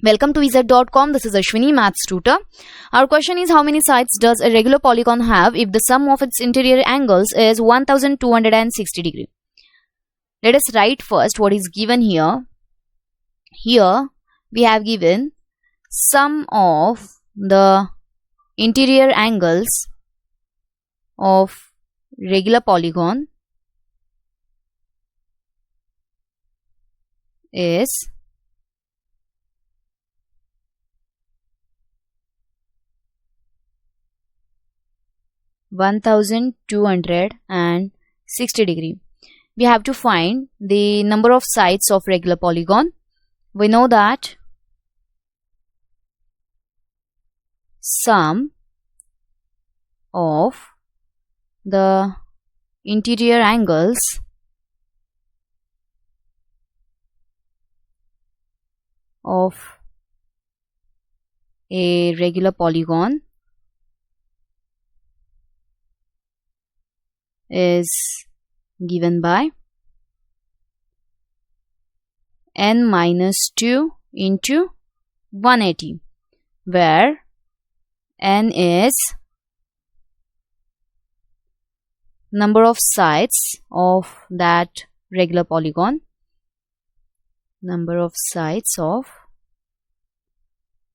Welcome to ez.com. This is Ashwini, Maths Tutor. Our question is, how many sides does a regular polygon have if the sum of its interior angles is 1260 degree? Let us write first what is given here. Here we have given sum of the interior angles of regular polygon is 1260 degree. We have to find the number of sides of regular polygon. We know that sum of the interior angles of a regular polygon is given by n minus 2 into 180, where n is number of sides of that regular polygon, number of sides of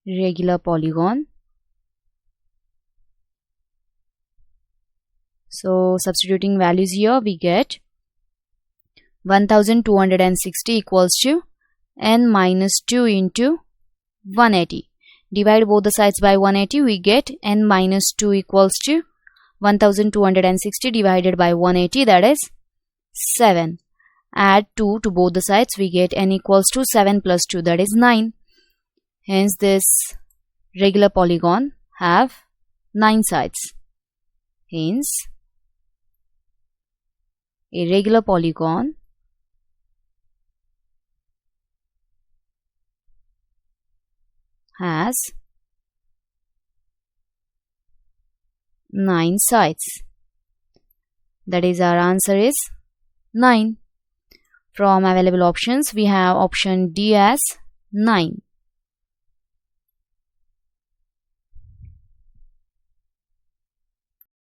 regular polygon. So substituting values here, we get 1260 equals to n minus 2 into 180. Divide both the sides by 180, we get n minus 2 equals to 1260 divided by 180, that is 7. Add 2 to both the sides, we get n equals to 7 plus 2, that is 9. Hence this regular polygon have 9 sides. Hence a regular polygon has 9 sides. That is, our answer is 9. From available options, we have option D as 9.